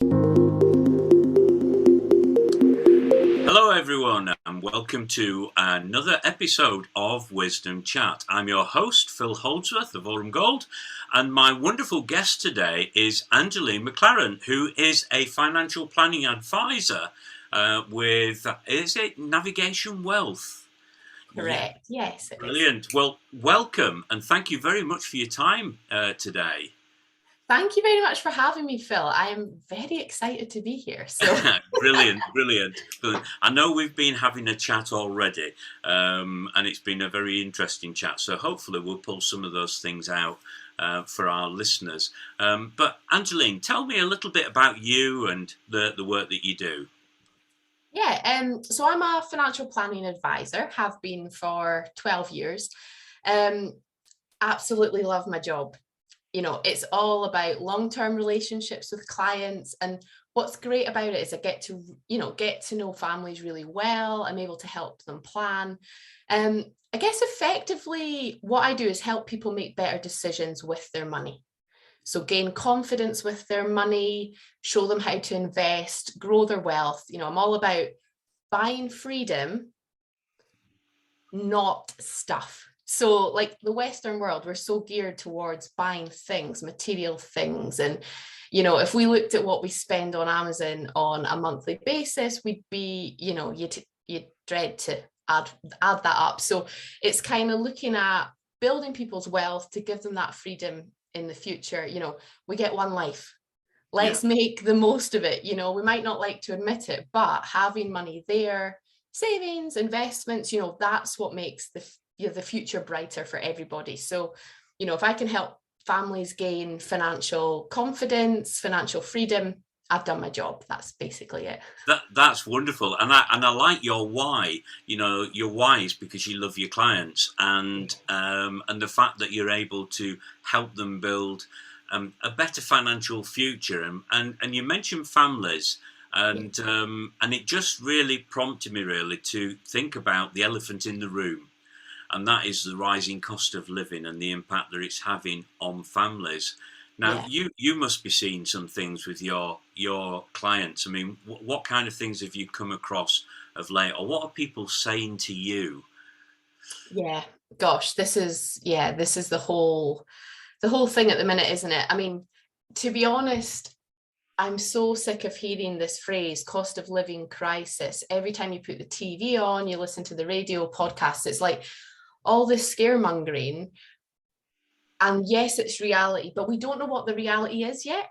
Hello, everyone, and welcome to another episode of Wisdom Chat. I'm your host, Phil Holdsworth of Aurum Gold, and my wonderful guest today is Angeline McLaren, who is a financial planning advisor with, is it Navigation Wealth? Correct. Yes, it is. Brilliant. Well, welcome, and thank you very much for your time today. Thank you very much for having me, Phil. I am very excited to be here. So Brilliant. I know we've been having a chat already, and it's been a very interesting chat. So hopefully we'll pull some of those things out for our listeners. But Angeline, tell me a little bit about you and the work that you do. Yeah, so I'm a financial planning advisor, have been for 12 years. Absolutely love my job. It's all about long-term relationships with clients, and what's great about it is I get to know families really well. I'm able to help them plan. I guess effectively what I do is help people make better decisions with their money. So gain confidence with their money, show them how to invest, grow their wealth. I'm all about buying freedom, not stuff. So like the Western world, we're so geared towards buying things, material things. And, if we looked at what we spend on Amazon on a monthly basis, we'd be, you'd dread to add that up. So it's kind of looking at building people's wealth to give them that freedom in the future. We get one life. Let's make the most of it. We might not like to admit it, but having money there, savings, investments, that's what makes the future brighter for everybody. So, if I can help families gain financial confidence, financial freedom, I've done my job. That's basically it. That's wonderful, and I like your why. Your why is because you love your clients, and the fact that you're able to help them build a better financial future. And you mentioned families, and it just really prompted me really to think about the elephant in the room, and that is the rising cost of living and the impact that it's having on families. Now, you must be seeing some things with your clients. I mean, what kind of things have you come across of late, or what are people saying to you? Yeah, gosh, this is the whole thing at the minute, isn't it? I mean, to be honest, I'm so sick of hearing this phrase, cost of living crisis. Every time you put the TV on, you listen to the radio podcasts, it's like all this scaremongering. And yes, it's reality, but we don't know what the reality is yet,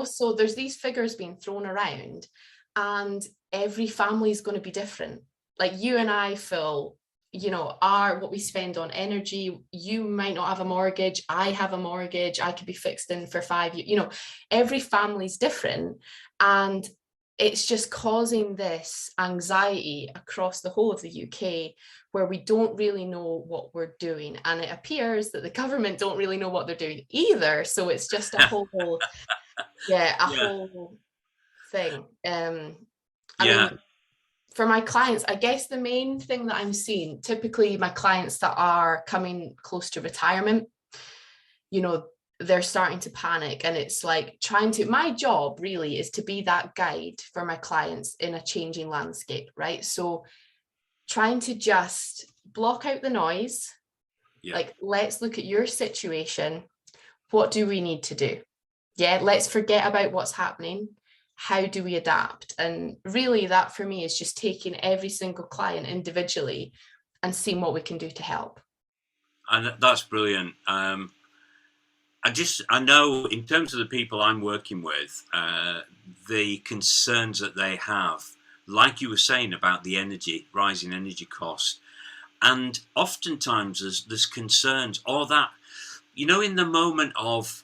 So there's these figures being thrown around, and every family is going to be different. Like you and I, Phil, are what we spend on energy. You might not have a mortgage. I have a mortgage. I could be fixed in for 5 years. Every family's different. And it's just causing this anxiety across the whole of the UK, where we don't really know what we're doing. And it appears that the government don't really know what they're doing either. So it's just a whole, whole thing. I mean, for my clients, I guess the main thing that I'm seeing, typically my clients that are coming close to retirement, they're starting to panic, and it's like my job really is to be that guide for my clients in a changing landscape, right? So trying to just block out the noise, like, let's look at your situation. What do we need to do? Let's forget about what's happening. How do we adapt? And really that for me is just taking every single client individually and seeing what we can do to help. And that's brilliant. I know in terms of the people I'm working with, the concerns that they have, like you were saying about the rising energy cost, and oftentimes there's concerns, or that, in the moment of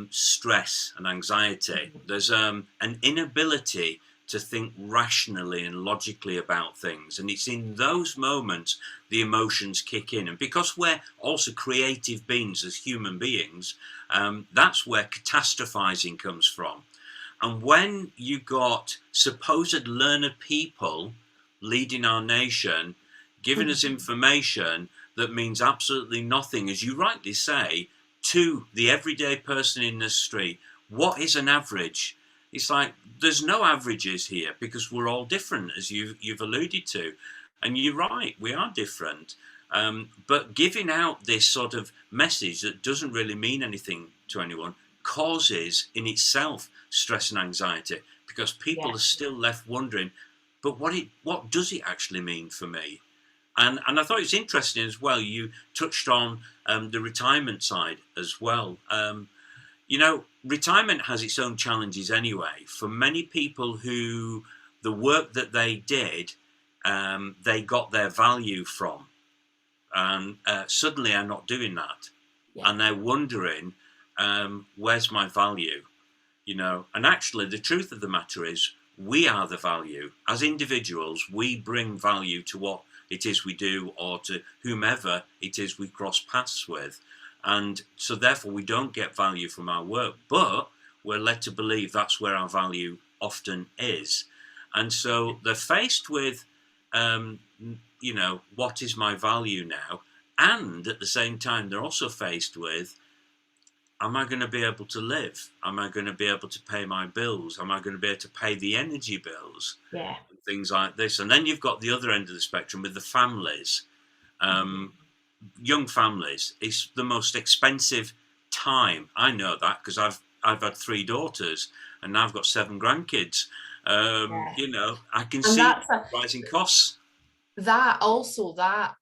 stress and anxiety, there's an inability to think rationally and logically about things. And it's in those moments the emotions kick in. And because we're also creative beings as human beings, that's where catastrophizing comes from. And when you got supposed learned people leading our nation, giving us information that means absolutely nothing, as you rightly say, to the everyday person in the street. What is an average? It's like there's no averages here because we're all different, as you've alluded to, and you're right, we are different. But giving out this sort of message that doesn't really mean anything to anyone causes in itself stress and anxiety, because people Yeah. are still left wondering, but what does it actually mean for me? And I thought it was interesting as well. You touched on the retirement side as well. Retirement has its own challenges anyway. For many people who the work that they did, they got their value from, and suddenly are not doing that, Yeah. and they're wondering, where's my value? And actually, the truth of the matter is, we are the value. As individuals, we bring value to what it is we do, or to whomever it is we cross paths with. And so therefore we don't get value from our work, but we're led to believe that's where our value often is. And so they're faced with, what is my value now? And at the same time, they're also faced with, am I going to be able to live? Am I going to be able to pay my bills? Am I going to be able to pay the energy bills? Yeah. And things like this. And then you've got the other end of the spectrum with the families. Young families, it's the most expensive time. I know that because I've had 3 daughters and now I've got 7 grandkids. Yeah. I can And see rising costs. that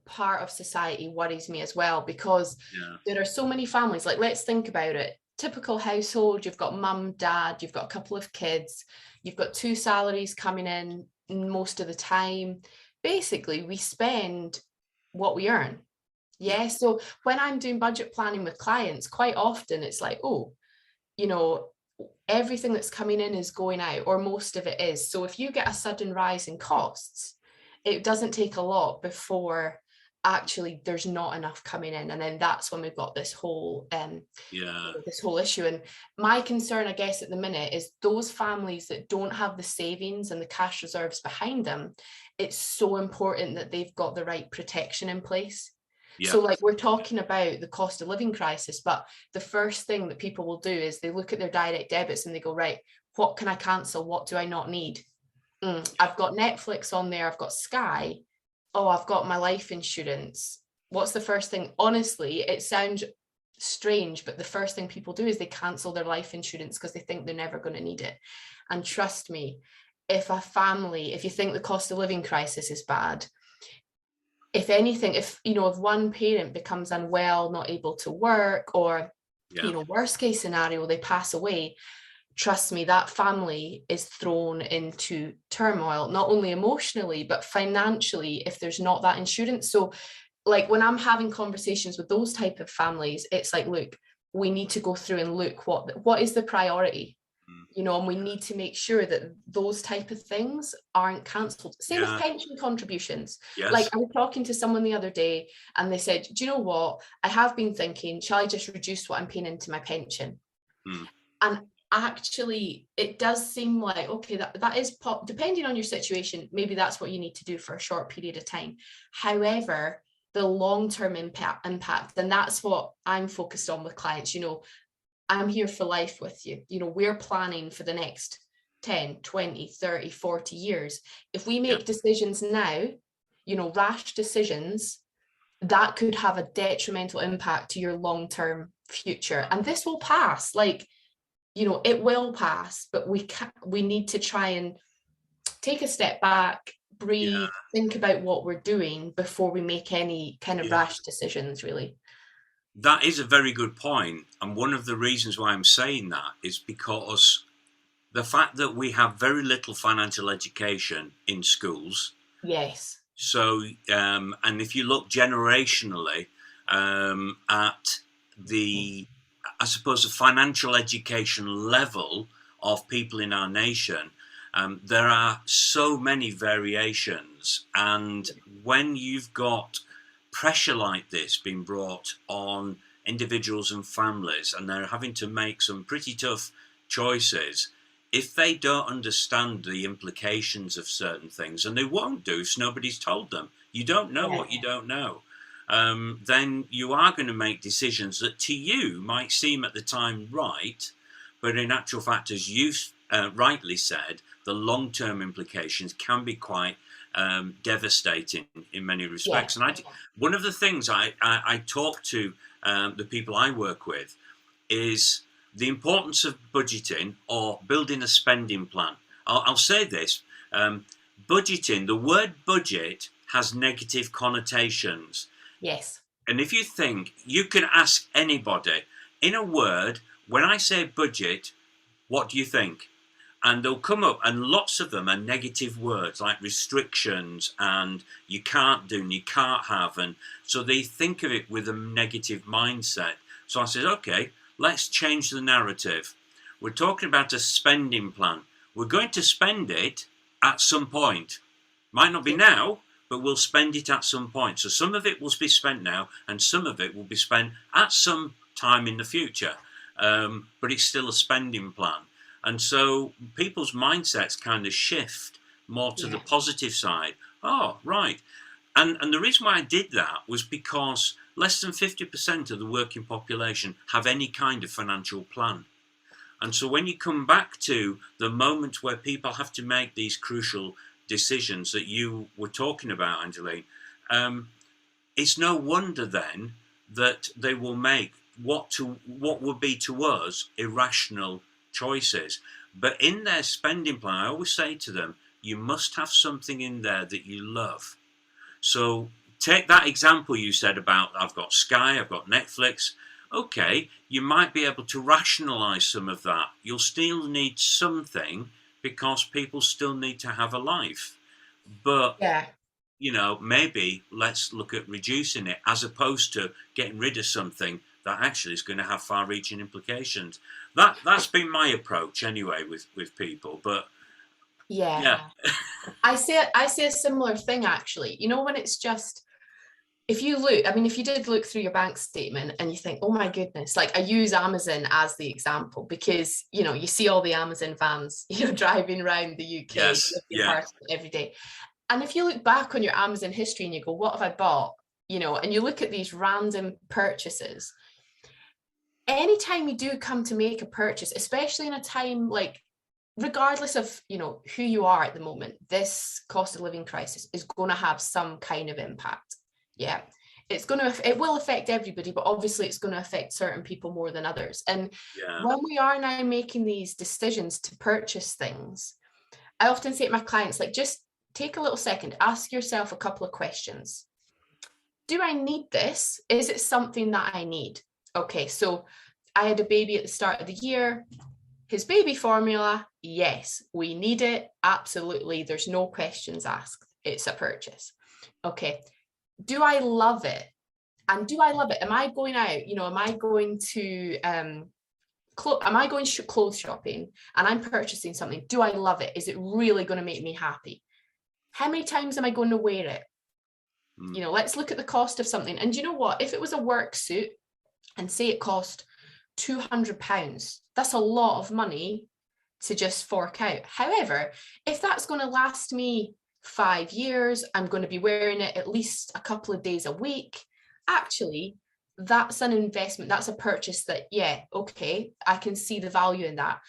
part of society worries me as well, because there are so many families. Like, let's think about it. Typical household, you've got mum, dad, you've got a couple of kids, you've got 2 salaries coming in most of the time. Basically, we spend what we earn. Yeah. So when I'm doing budget planning with clients, quite often it's like, oh, everything that's coming in is going out, or most of it is. So if you get a sudden rise in costs, it doesn't take a lot before actually there's not enough coming in, and then that's when we've got this whole issue. And my concern, I guess, at the minute is those families that don't have the savings and the cash reserves behind them. It's so important that they've got the right protection in place. So, like, we're talking about the cost of living crisis, but the first thing that people will do is they look at their direct debits and they go, right, what can I cancel? What do I not need? I've got Netflix on there. I've got Sky. Oh, I've got my life insurance. What's the first thing? Honestly, it sounds strange, but the first thing people do is they cancel their life insurance because they think they're never going to need it. And trust me, if you think the cost of living crisis is bad, if anything, if one parent becomes unwell, not able to work, or worst case scenario, they pass away, trust me, that family is thrown into turmoil, not only emotionally, but financially, if there's not that insurance. So, like, when I'm having conversations with those type of families, it's like, look, we need to go through and look what is the priority, and we need to make sure that those type of things aren't cancelled. Same with pension contributions. Like, I was talking to someone the other day and they said, do you know what? I have been thinking, shall I just reduce what I'm paying into my pension? And actually, it does seem like, okay, that is depending on your situation, maybe that's what you need to do for a short period of time. However, the long-term impact, and that's what I'm focused on with clients. I'm here for life with you. We're planning for the next 10, 20, 30, 40 years. If we make decisions now, rash decisions, that could have a detrimental impact to your long-term future. And this will pass. Like, it will pass, but we need to try and take a step back, breathe, think about what we're doing before we make any kind of rash decisions, really. That is a very good point. And one of the reasons why I'm saying that is because the fact that we have very little financial education in schools. Yes. So, and if you look generationally at I suppose, the financial education level of people in our nation, there are so many variations. And when you've got pressure like this being brought on individuals and families, and they're having to make some pretty tough choices, if they don't understand the implications of certain things, and they won't do if nobody's told them, you don't know what you don't know, then you are going to make decisions that to you might seem at the time right, But in actual fact, as you rightly said, the long-term implications can be quite devastating in many Yeah. respects. And one of the things I talk to the people I work with is the importance of budgeting or building a spending plan. I'll say this, budgeting, the word budget has negative connotations. Yes. And if you think, you can ask anybody, in a word, when I say budget, what do you think? And they'll come up, and lots of them are negative words like restrictions and you can't do and you can't have. And so they think of it with a negative mindset. So I said, okay, let's change the narrative. We're talking about a spending plan. We're going to spend it at some point. Might not be now, but we'll spend it at some point. So some of it will be spent now and some of it will be spent at some time in the future. But it's still a spending plan. And so people's mindsets kind of shift more to the positive side. Oh, right. And the reason why I did that was because less than 50% of the working population have any kind of financial plan. And so when you come back to the moment where people have to make these crucial decisions that you were talking about, Angeline, it's no wonder then that they will make what would be to us irrational choices. But in their spending plan, I always say to them, you must have something in there that you love. So take that example you said about, I've got Sky, I've got Netflix. Okay, you might be able to rationalize some of that. You'll still need something because people still need to have a life. But maybe let's look at reducing it as opposed to getting rid of something that actually is going to have far-reaching implications. That's been my approach anyway with people. But yeah. I say a similar thing actually. When it's just, if you did look through your bank statement and you think, oh my goodness, like I use Amazon as the example because you see all the Amazon vans driving around the UK, every day. And if you look back on your Amazon history and you go, what have I bought? And you look at these random purchases. Anytime you do come to make a purchase, especially in a time like, regardless of who you are at the moment, this cost of living crisis is going to have some kind of impact. It will affect everybody, but obviously it's going to affect certain people more than others. And when we are now making these decisions to purchase things, I often say to my clients, like, just take a little second, ask yourself a couple of questions. Do I need this? Is it something that I need? Okay, so I had a baby at the start of the year. His baby formula, yes, we need it. Absolutely. There's no questions asked. It's a purchase. Okay. Do I love it? And do I love it? Am I going out? Am I going to clothes shopping and I'm purchasing something? Do I love it? Is it really going to make me happy? How many times am I going to wear it? Let's look at the cost of something. And you know what? If it was a work suit and say it cost £200, that's a lot of money to just fork out. However, if that's going to last me 5 years, I'm going to be wearing it at least a couple of days a week. Actually, that's an investment. That's a purchase that, okay, I can see the value in that.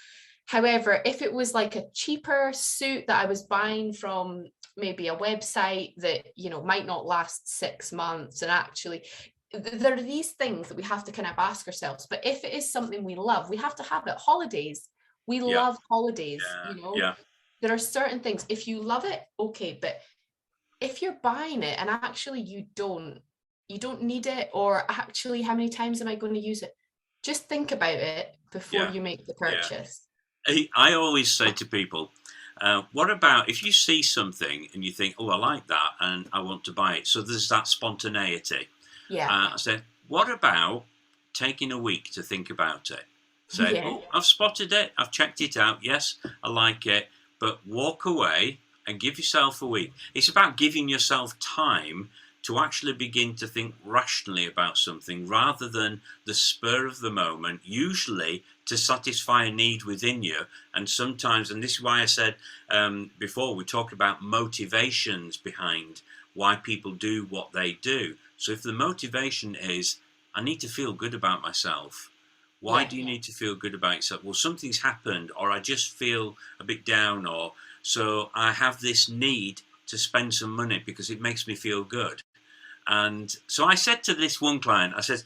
However, if it was like a cheaper suit that I was buying from maybe a website that, might not last 6 months, and actually there are these things that we have to kind of ask ourselves. But if it is something we love, we have to have it. Holidays, we love holidays. There are certain things, if you love it, okay, but if you're buying it and actually you don't need it, or actually how many times am I going to use it, just think about it before you make the purchase. I always say to people, what about if you see something and you think, oh, I like that and I want to buy it, so there's that spontaneity. I said, what about taking a week to think about it? Say, oh, I've spotted it, I've checked it out, yes, I like it, but walk away and give yourself a week. It's about giving yourself time to actually begin to think rationally about something rather than the spur of the moment, usually to satisfy a need within you. And sometimes, and this is why I said before, we talk about motivations behind why people do what they do. So if the motivation is, I need to feel good about myself, Why Yeah. do you need to feel good about yourself? Well, something's happened, or I just feel a bit down, or so I have this need to spend some money because it makes me feel good. And so I said to this one client, I said,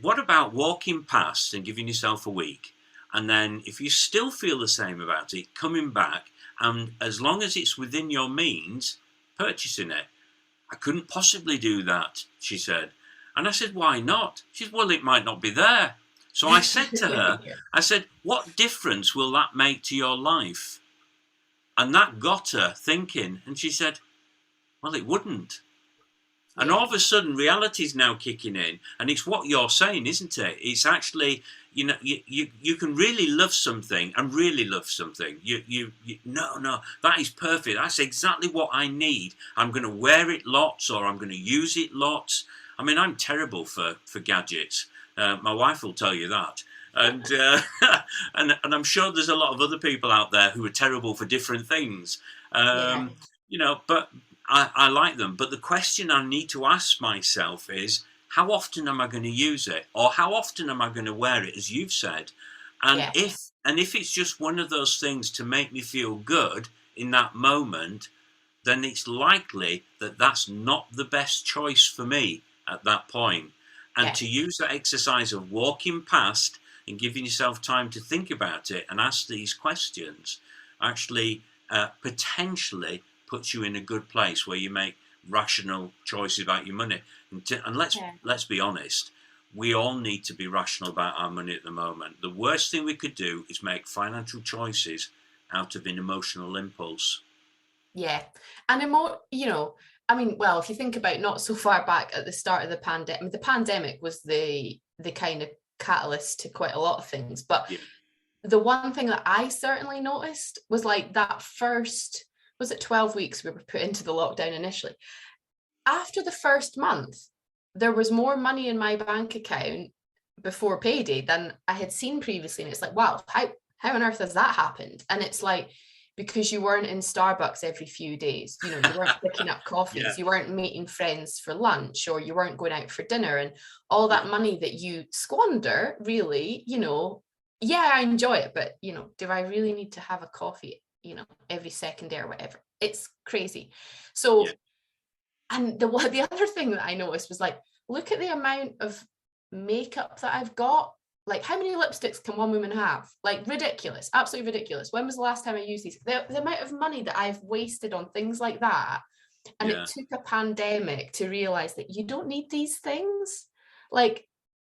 what about walking past and giving yourself a week? And then if you still feel the same about it, coming back, and as long as it's within your means, purchasing it. I couldn't possibly do that, she said. And I said, why not? She said, well, it might not be there. So I said to her, Yeah. I said, what difference will that make to your life? And that got her thinking. And she said, well, it wouldn't. And Yeah. all of a sudden, reality is now kicking in, and it's what you're saying, isn't it? It's actually, you can really love something and really love something. No, that is perfect. That's exactly what I need. I'm going to wear it lots, or I'm going to use it lots. I mean, I'm terrible for gadgets. My wife will tell you that. And, and I'm sure there's a lot of other people out there who are terrible for different things. Yeah. But I like them. But the question I need to ask myself is, how often am I going to use it? Or how often am I going to wear it, as you've said? And Yeah. if it's just one of those things to make me feel good in that moment, then it's likely that that's not the best choice for me at that point. And Yeah. to use that exercise of walking past and giving yourself time to think about it and ask these questions actually potentially puts you in a good place where you make rational choices about your money. And Yeah. let's be honest, we all need to be rational about our money at the moment. The worst thing we could do is make financial choices out of an emotional impulse. Yeah. And I mean, well, if you think about not so far back at the start of the pandemic, I mean, the pandemic was the kind of catalyst to quite a lot of things. But Yeah, the one thing that I certainly noticed was like that first, was it 12 weeks we were put into the lockdown initially? After the first month, there was more money in my bank account before payday than I had seen previously. And it's like, wow, how on earth has that happened? And it's like, because you weren't in Starbucks every few days, you weren't picking up yeah, coffees, you weren't meeting friends for lunch, or you weren't going out for dinner, and all yeah, that money that you squander, really, yeah, I enjoy it, but do I really need to have a coffee, every second day or whatever? It's crazy. yeah, So, and the other thing that I noticed was like, look at the amount of makeup that I've got. Like, how many lipsticks can one woman have? Like, ridiculous, absolutely ridiculous. When was the last time I used these? The amount of money that I've wasted on things like that. And it yeah, took a pandemic to realize that you don't need these things. Like,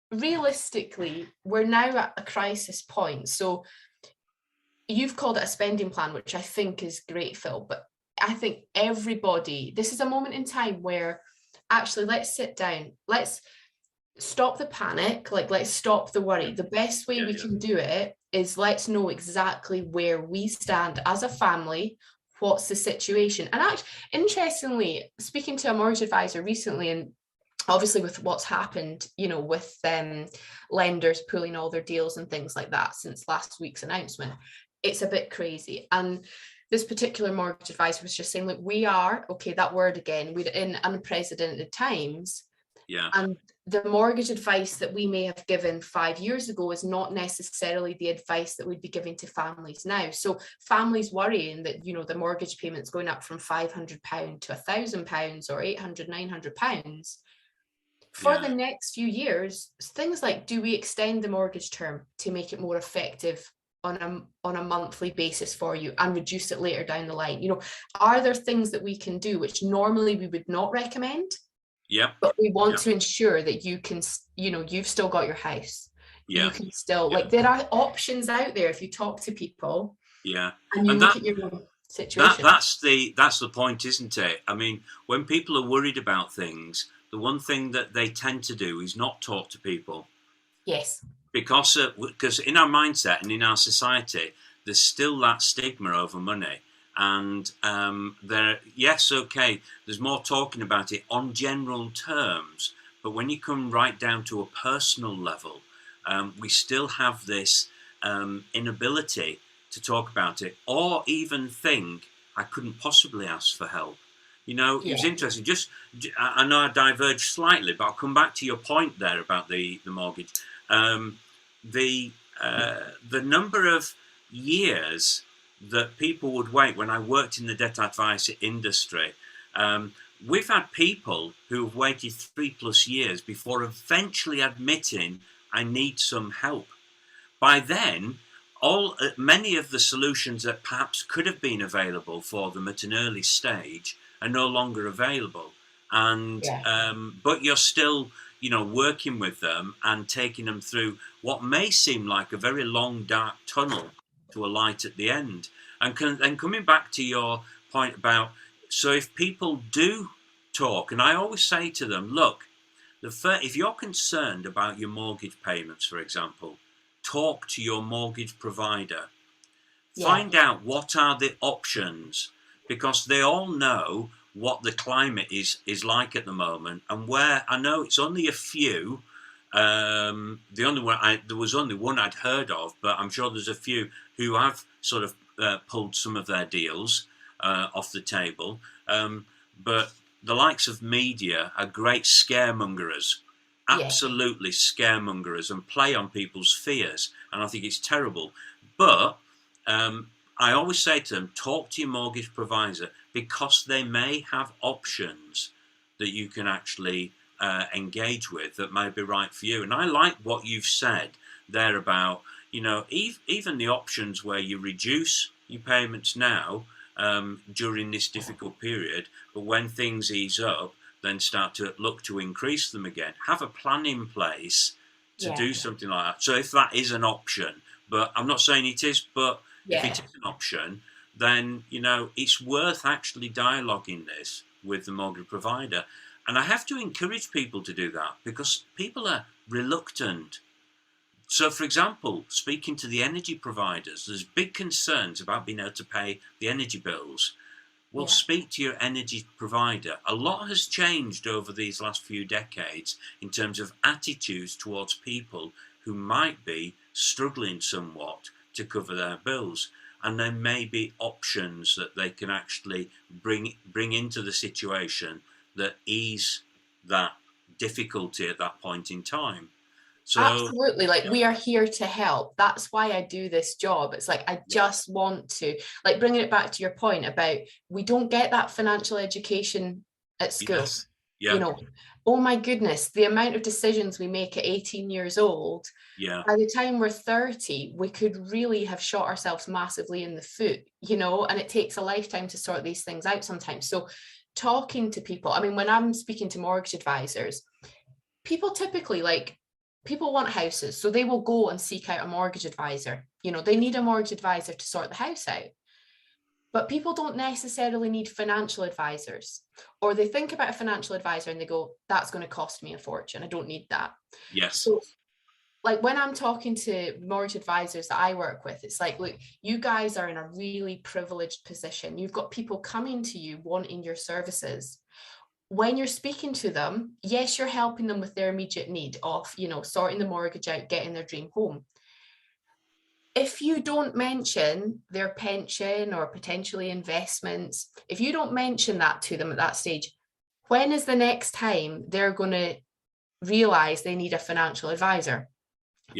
realistically, we're now at a crisis point. So you've called it a spending plan, which I think is great, Phil, but I think everybody, this is a moment in time where actually let's sit down, let's stop the panic, like let's stop the worry. The best way yeah, we yeah, can do it is let's know exactly where we stand as a family, what's the situation. And actually, interestingly, speaking to a mortgage advisor recently, and obviously with what's happened, with lenders pulling all their deals and things like that since last week's announcement, it's a bit crazy. And this particular mortgage advisor was just saying, look, we are, okay, that word again, we're in unprecedented times. yeah, And the mortgage advice that we may have given 5 years ago is not necessarily the advice that we'd be giving to families now. So families worrying that, the mortgage payment's going up from £500 to £1,000 or £800, £900. For the yeah, next few years, things like, do we extend the mortgage term to make it more effective on a monthly basis for you and reduce it later down the line? Are there things that we can do which normally we would not recommend, yeah, but we want yeah, to ensure that you can, you've still got your house. You yeah, can still, yeah, like, there are options out there if you talk to people yeah. and you And look at your own situation. that's the point, isn't it? I mean, when people are worried about things, the one thing that they tend to do is not talk to people, Yes. because in our mindset and in our society, there's still that stigma over money. And yes, okay, there's more talking about it on general terms, but when you come right down to a personal level, we still have this inability to talk about it or even think I couldn't possibly ask for help. It was Yeah. interesting. I know I diverged slightly, but I'll come back to your point there about the mortgage. Um, the number of years that people would wait when I worked in the debt advice industry. We've had people who have waited 3+ years before eventually admitting I need some help. By then, many of the solutions that perhaps could have been available for them at an early stage are no longer available, and Yeah. but you're still, working with them and taking them through what may seem like a very long dark tunnel to a light at the end. And coming back to your point about, so if people do talk, and I always say to them, look, if you're concerned about your mortgage payments, for example, talk to your mortgage provider. Yeah. Find out what are the options, because they all know what the climate is like at the moment, and where I know it's only a few. There was only one I'd heard of, but I'm sure there's a few who have sort of pulled some of their deals off the table. But the likes of media are great scaremongers, absolutely scaremongers, and play on people's fears. And I think it's terrible. But I always say to them, talk to your mortgage provider, because they may have options that you can actually engage with that may be right for you. And I like what you've said there about, even the options where you reduce your payments now during this difficult period, but when things ease up, then start to look to increase them again. Have a plan in place to do something like that. So if that is an option, but I'm not saying it is, but if it is an option, then, it's worth actually dialoguing this with the mortgage provider. And I have to encourage people to do that, because people are reluctant. So, for example, speaking to the energy providers, there's big concerns about being able to pay the energy bills. Well, speak to your energy provider. A lot has changed over these last few decades in terms of attitudes towards people who might be struggling somewhat to cover their bills. And there may be options that they can actually bring into the situation that ease that difficulty at that point in time. So, absolutely, we are here to help. That's why I do this job. It's like I just want to, bringing it back to your point about, we don't get that financial education at school. Oh my goodness, the amount of decisions we make at 18 years old, by the time we're 30, we could really have shot ourselves massively in the foot, and it takes a lifetime to sort these things out sometimes. So talking to people, I mean, when I'm speaking to mortgage advisors, people typically people want houses, so they will go and seek out a mortgage advisor. They need a mortgage advisor to sort the house out. But people don't necessarily need financial advisors, or they think about a financial advisor and they go, that's going to cost me a fortune. I don't need that. Yes. So when I'm talking to mortgage advisors that I work with, it's like, look, you guys are in a really privileged position. You've got people coming to you wanting your services. When you're speaking to them, yes, you're helping them with their immediate need of, sorting the mortgage out, getting their dream home. If you don't mention their pension or potentially investments, if you don't mention that to them at that stage, when is the next time they're going to realize they need a financial advisor?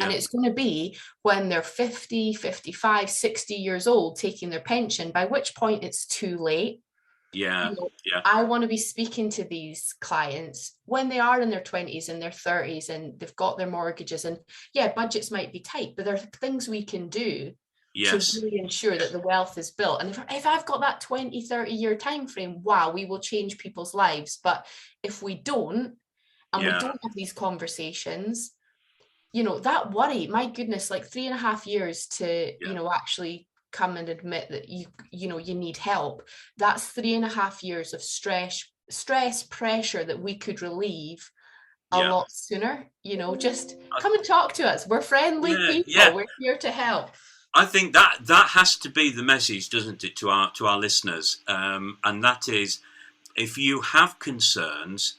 And it's going to be when they're 50, 55, 60 years old taking their pension, by which point it's too late. I want to be speaking to these clients when they are in their 20s and their 30s and they've got their mortgages, and budgets might be tight, but there are things we can do to really ensure that the wealth is built. And if I've got that 20, 30 year time frame, wow, we will change people's lives. But if we don't, and we don't have these conversations, that worry, my goodness, 3.5 years to actually come and admit that you need help. That's 3.5 years of stress pressure that we could relieve a lot sooner. Just come and talk to us. We're friendly people. We're here to help. I think that has to be the message, doesn't it, to our listeners, and that is, if you have concerns,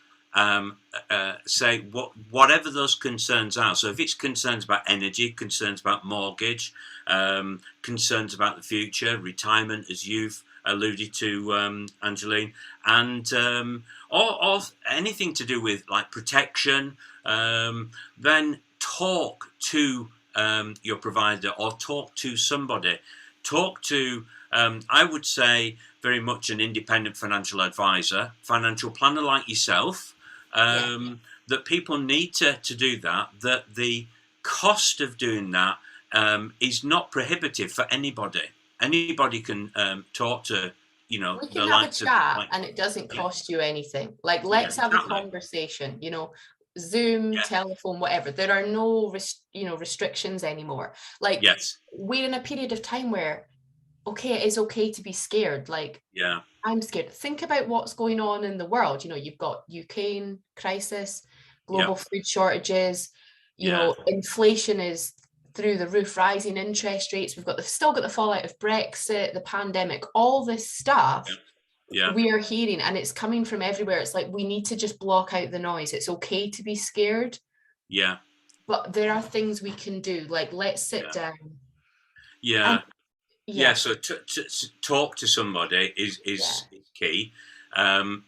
say whatever those concerns are. So if it's concerns about energy, concerns about mortgage, concerns about the future, retirement, as you've alluded to, Angeline, and or anything to do with protection, then talk to your provider or talk to somebody. Talk to, I would say, very much an independent financial advisor, financial planner like yourself. That people need to do that. That the cost of doing that is not prohibitive for anybody. Anybody can talk to, We the can have a likes of, chat like, and it doesn't yeah, cost you anything. Like, yeah, let's have a exactly, conversation, Zoom, yeah, telephone, whatever. There are no restrictions anymore. Like, yes, we're in a period of time where, okay, it is okay to be scared. Like, yeah, I'm scared. Think about what's going on in the world. You've got Ukraine crisis, yeah, global food shortages, yeah, inflation is through the roof, rising interest rates. Still got the fallout of Brexit, the pandemic, all this stuff yeah, we are hearing, and it's coming from everywhere. It's like we need to just block out the noise. It's okay to be scared, yeah, but there are things we can do. Like, let's sit yeah, down and yeah. Yeah, yeah, so to talk to somebody yeah, is key. Um,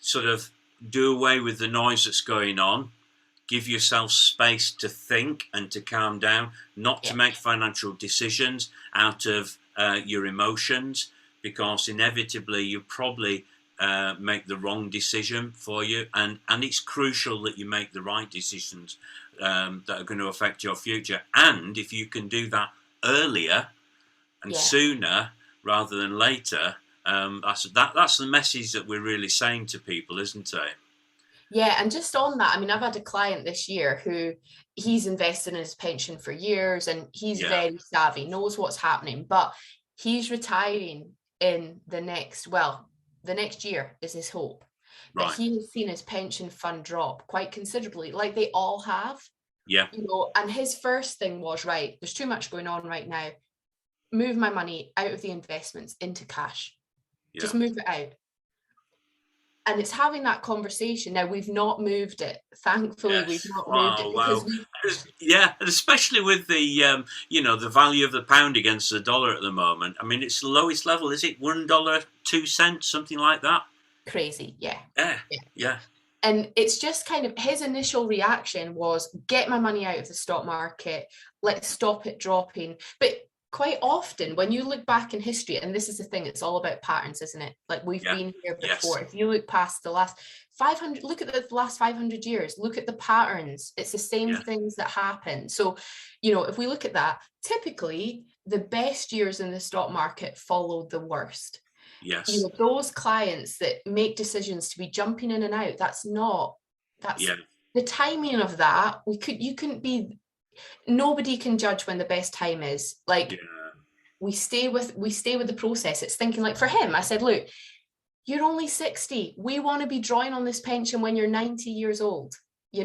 sort of do away with the noise that's going on. Give yourself space to think and to calm down, not to yeah, make financial decisions out of your emotions, because inevitably you probably make the wrong decision for you. And it's crucial that you make the right decisions that are going to affect your future. And if you can do that earlier and yeah. sooner rather than later, that's the message that we're really saying to people, isn't it? Yeah, and just on that, I mean, I've had a client this year who he's invested in his pension for years and he's Yeah, very savvy, knows what's happening, but he's retiring in the next year is his hope. But right. he has seen his pension fund drop quite considerably, like they all have, Yeah, and his first thing was, right, there's too much going on right now. Move my money out of the investments into cash. yeah. Just move it out. And it's having that conversation. Now, we've not moved it. Thankfully, we've Yes. not moved it Wow. because Wow. Yeah, and especially with the value of the pound against the dollar at the moment. I mean, it's the lowest level. Is it $1.02, something like that? crazy. Yeah. Yeah. Yeah. Yeah. And it's just kind of his initial reaction was get my money out of the stock market, let's stop it dropping. But quite often, when you look back in history, and this is the thing, it's all about patterns, isn't it? Like we've Yeah. been here before. Yes. If you look past the last 500, look at the last 500 years, look at the patterns. It's the same Yeah. things that happen. So, if we look at that, typically the best years in the stock market followed the worst. Yes. Those clients that make decisions to be jumping in and out, that's Yeah. the timing of that. You couldn't be, nobody can judge when the best time is. Like, Yeah. we stay with the process. It's thinking, like, for him, I said, look, you're only 60. We want to be drawing on this pension when you're 90 years old. Yeah.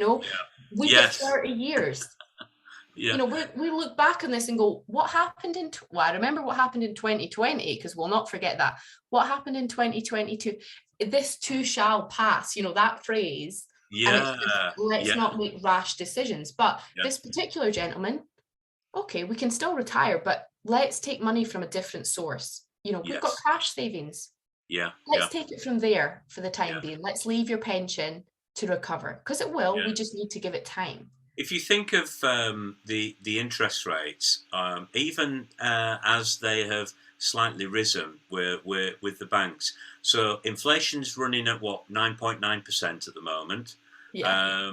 We've got Yes. 30 years. Yeah. We look back on this and go, what happened well, I remember what happened in 2020, because we'll not forget that. What happened in 2022? This too shall pass, that phrase. And it's just, Yeah. let's Yeah. not make rash decisions. But Yeah. this particular gentleman, okay, we can still retire, but let's take money from a different source. We've got Yes. cash savings. Yeah. Let's Yeah. take it from there for the time Yeah. being. Let's leave your pension to recover, because it will. Yeah. We just need to give it time. If you think of the interest rates, even as they have slightly risen with the banks, so inflation's running at what 9.9% at the moment. Yeah,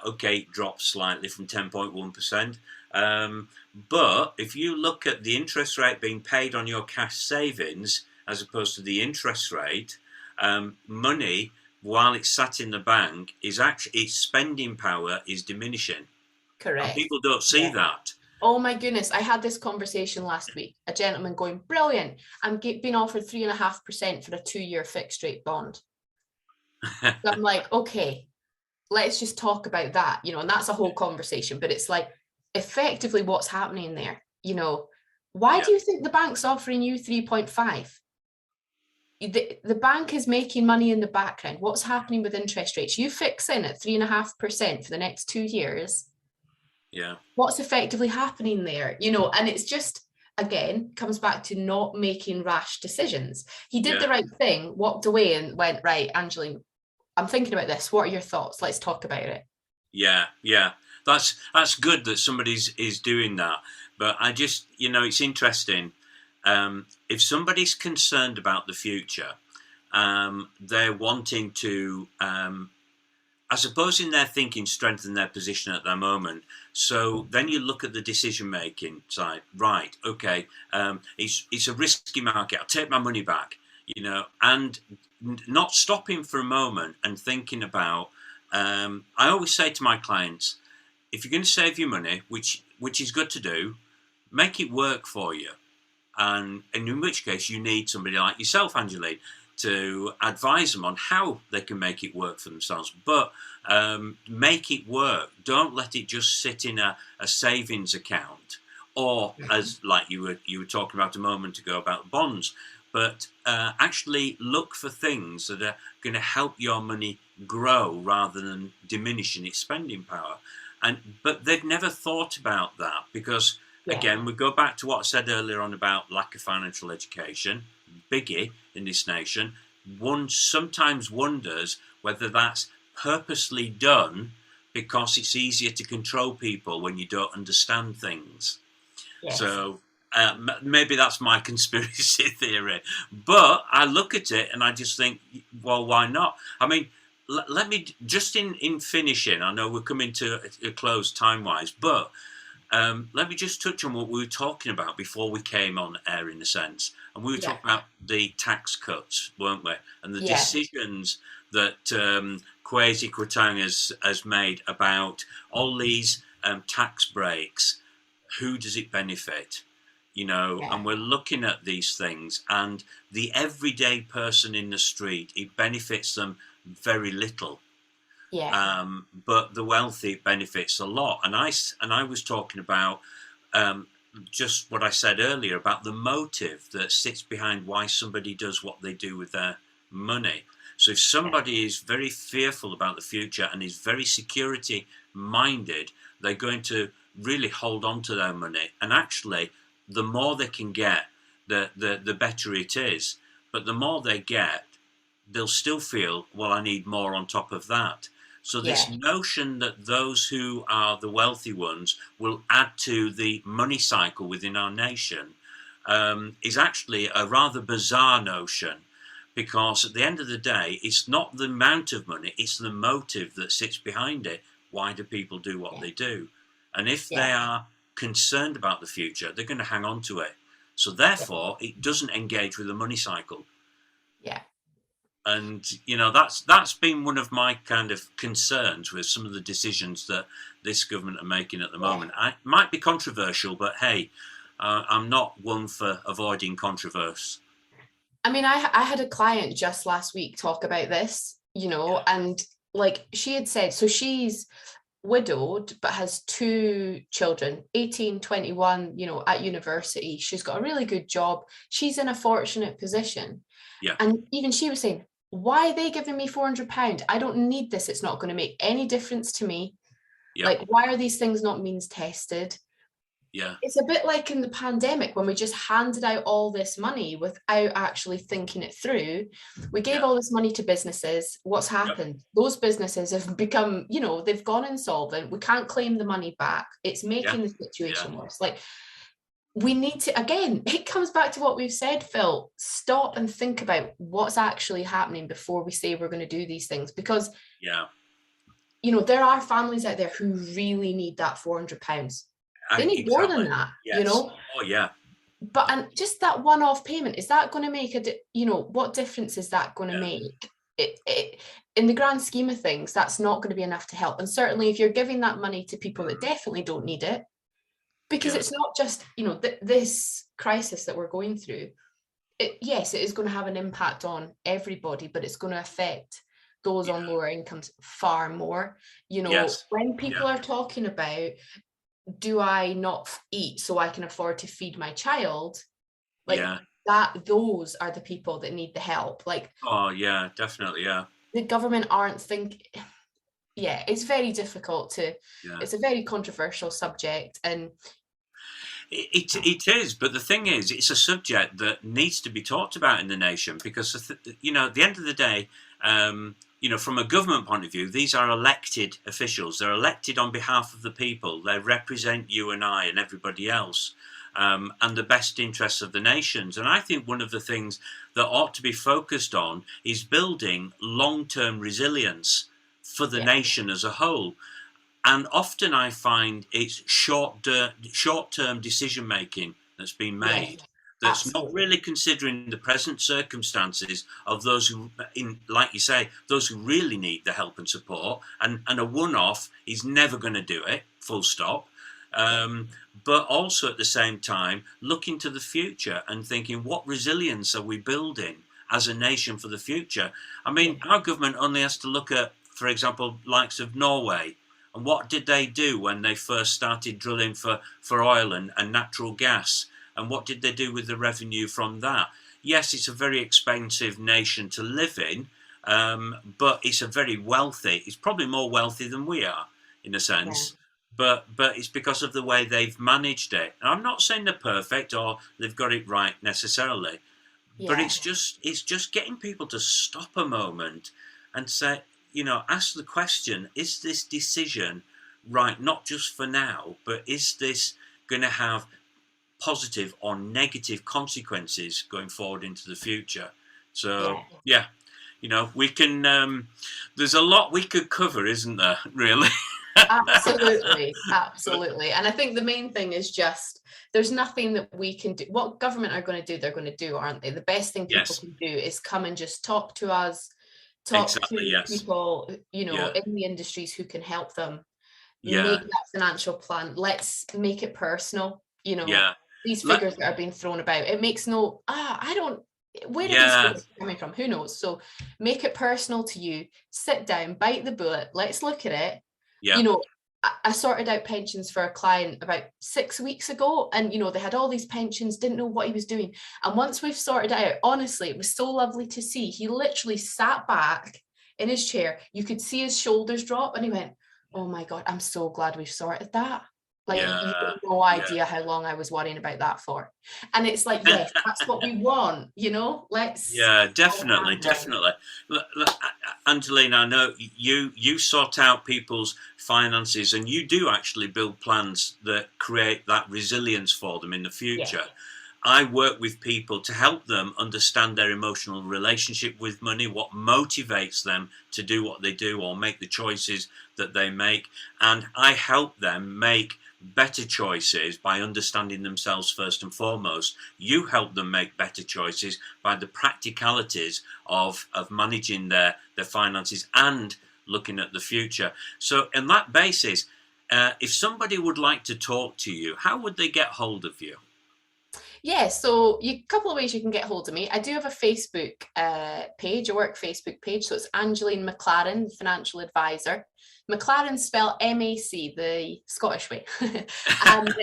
Okay, it dropped slightly from 10.1%. But if you look at the interest rate being paid on your cash savings as opposed to the interest rate, money while it's sat in the bank is actually its spending power is diminishing, and correct. people don't see Yeah. that. Oh my goodness, I had this conversation last week. A gentleman going, brilliant. I'm being offered 3.5% for a 2-year fixed rate bond. So I'm like, okay, let's just talk about that, and that's a whole conversation. But it's like, effectively what's happening there, why Yeah, do you think the bank's offering you 3.5? The bank is making money in the background. What's happening with interest rates? You fix in at 3.5% for the next 2 years. yeah, What's effectively happening there? And it's just, again, comes back to not making rash decisions. He did yeah, the right thing, walked away and went, right, Angeline, I'm thinking about this. What are your thoughts? Let's talk about it. yeah. That's good that somebody's is doing that. But I just, it's interesting. If somebody's concerned about the future, they're wanting to, I suppose, in their thinking, strengthen their position at that moment. So then you look at the decision making side. Right, okay, it's a risky market. I'll take my money back, and not stopping for a moment and thinking about. I always say to my clients, if you're going to save your money, which is good to do, make it work for you. And in which case you need somebody like yourself, Angeline, to advise them on how they can make it work for themselves. But make it work. Don't let it just sit in a savings account, or as like you were talking about a moment ago about bonds. But actually look for things that are going to help your money grow rather than diminishing its spending power. But they've never thought about that because, again, we go back to what I said earlier on about lack of financial education, biggie in this nation. One sometimes wonders whether that's purposely done because it's easier to control people when you don't understand things. Yes. So maybe that's my conspiracy theory. But I look at it and I just think, well, why not? I mean, let me just in finishing, I know we're coming to a close time-wise, but let me just touch on what we were talking about before we came on air, in a sense. And we were talking about the tax cuts, weren't we? And the decisions that Kwesi Kwarteng has made about all these tax breaks. Who does it benefit? And we're looking at these things, and the everyday person in the street, it benefits them very little. But the wealthy benefits a lot. And I was talking about just what I said earlier about the motive that sits behind why somebody does what they do with their money. So if somebody is very fearful about the future and is very security minded, they're going to really hold on to their money. And actually, the more they can get, the better it is. But the more they get, they'll still feel, well, I need more on top of that. So this notion that those who are the wealthy ones will add to the money cycle within our nation is actually a rather bizarre notion, because at the end of the day, it's not the amount of money, it's the motive that sits behind it. Why do people do what they do? And if they are concerned about the future, they're going to hang on to it. So therefore, it doesn't engage with the money cycle. And, that's been one of my kind of concerns with some of the decisions that this government are making at the moment. It might be controversial, but hey, I'm not one for avoiding controversy. I mean, I had a client just last week talk about this, and like she had said, so she's widowed but has 2 children, 18, 21, at university. She's got a really good job. She's in a fortunate position. And even she was saying, why are they giving me £400? I don't need this. It's not going to make any difference to me. Like, why are these things not means tested? It's a bit like in the pandemic when we just handed out all this money without actually thinking it through. We gave all this money to businesses. What's happened? Those businesses have become, they've gone insolvent. We can't claim the money back. It's making the situation worse. Like, we need to, again, it comes back to what we've said, Phil, stop and think about what's actually happening before we say we're going to do these things. Because, there are families out there who really need that £400. They need more than that, Oh, yeah. But, and just that one-off payment, is that going to make what difference is that going to make? It, in the grand scheme of things, that's not going to be enough to help. And certainly if you're giving that money to people that definitely don't need it, because it's not just, this crisis that we're going through. Yes, it is going to have an impact on everybody, but it's going to affect those on lower incomes far more. When people are talking about, do I not eat so I can afford to feed my child? Those are the people that need the help. Like, oh yeah, definitely, the government aren't thinking. It's very difficult to. It's a very controversial subject, and it is. But the thing is, it's a subject that needs to be talked about in the nation, because at the end of the day, from a government point of view, these are elected officials. They're elected on behalf of the people. They represent you and I and everybody else, and the best interests of the nations. And I think one of the things that ought to be focused on is building long-term resilience for the Yeah, nation as a whole. And often I find it's short-term decision making that's been yeah, made, that's not absolutely. really considering the present circumstances of those who, like you say, those who really need the help and support. And a one-off is never going to do it, full stop. Yeah, Um, but also at the same time, looking to the future and thinking, what resilience are we building as a nation for the future? I mean, yeah, our government only has to look at, for example, likes of Norway. And what did they do when they first started drilling for oil and natural gas? And what did they do with the revenue from that? Yes, it's a very expensive nation to live in, but it's a very wealthy. It's probably more wealthy than we are, in a yeah, sense. But it's because of the way they've managed it. And I'm not saying they're perfect or they've got it right necessarily, but yeah, it's just getting people to stop a moment and say, ask the question: is this decision right? Not just for now, but is this going to have positive or negative consequences going forward into the future? So yeah. yeah, we can. There's a lot we could cover, isn't there? Really? Absolutely, But absolutely. And I think the main thing is just there's nothing that we can do. What government are going to do, they're going to do, aren't they? The best thing people yes, can do is come and just talk to us, talk exactly. to Yes. people, Yeah. in the industries who can help them Yeah. make that financial plan. Let's make it personal. Yeah. These Let. figures that are being thrown about, it makes no, I don't, where are these Yeah. figures coming from? Who knows? So make it personal to you, sit down, bite the bullet, let's look at it. Yeah. You know, I sorted out pensions for a client about 6 weeks ago, and they had all these pensions, didn't know what he was doing. And once we've sorted it out, honestly, it was so lovely to see. He literally sat back in his chair. You could see his shoulders drop, and he went, "Oh my God, I'm so glad we've sorted that." Like, you Yeah. have no Yeah. idea how long I was worrying about that for. And it's like, yes, that's what we want, let's Yeah, hold definitely, hands on. definitely. Angelina, I know you sort out people's finances, and you do actually build plans that create that resilience for them in the Yeah, future. I work with people to help them understand their emotional relationship with money, what motivates them to do what they do or make the choices that they make. And I help them make better choices by understanding themselves first and foremost. You help them make better choices by the practicalities of managing their finances and looking at the future. So, on that basis, if somebody would like to talk to you, how would they get hold of you? yeah. So a couple of ways you can get hold of me. I do have a Facebook page, a work Facebook page. So it's Angeline McLaren, financial advisor. McLaren spelled MAC, the Scottish way. And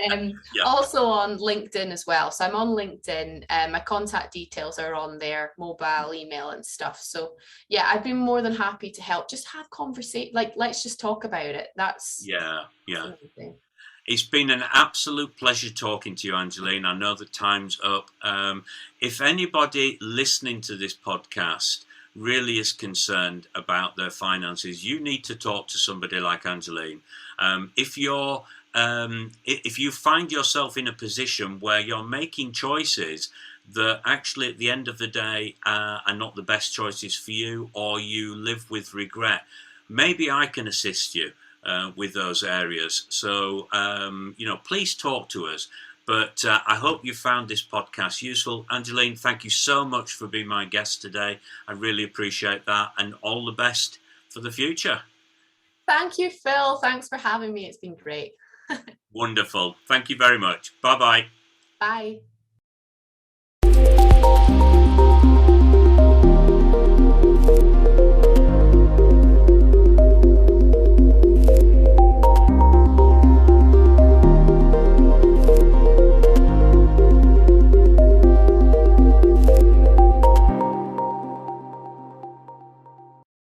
Yeah. also on LinkedIn as well. So I'm on LinkedIn. My contact details are on there, mobile, email, and stuff. So yeah, I'd be more than happy to help. Just have conversation. Like, let's just talk about it. Yeah. That's Yeah. the main thing. It's been an absolute pleasure talking to you, Angeline. I know the time's up. If anybody listening to this podcast really is concerned about their finances, you need to talk to somebody like Angeline. If you find yourself in a position where you're making choices that actually at the end of the day are not the best choices for you, or you live with regret, maybe I can assist you with those areas. So, please talk to us. But I hope you found this podcast useful. Angeline, thank you so much for being my guest today. I really appreciate that, and all the best for the future. Thank you, Phil. Thanks for having me. It's been great. Wonderful. Thank you very much. Bye bye. Bye.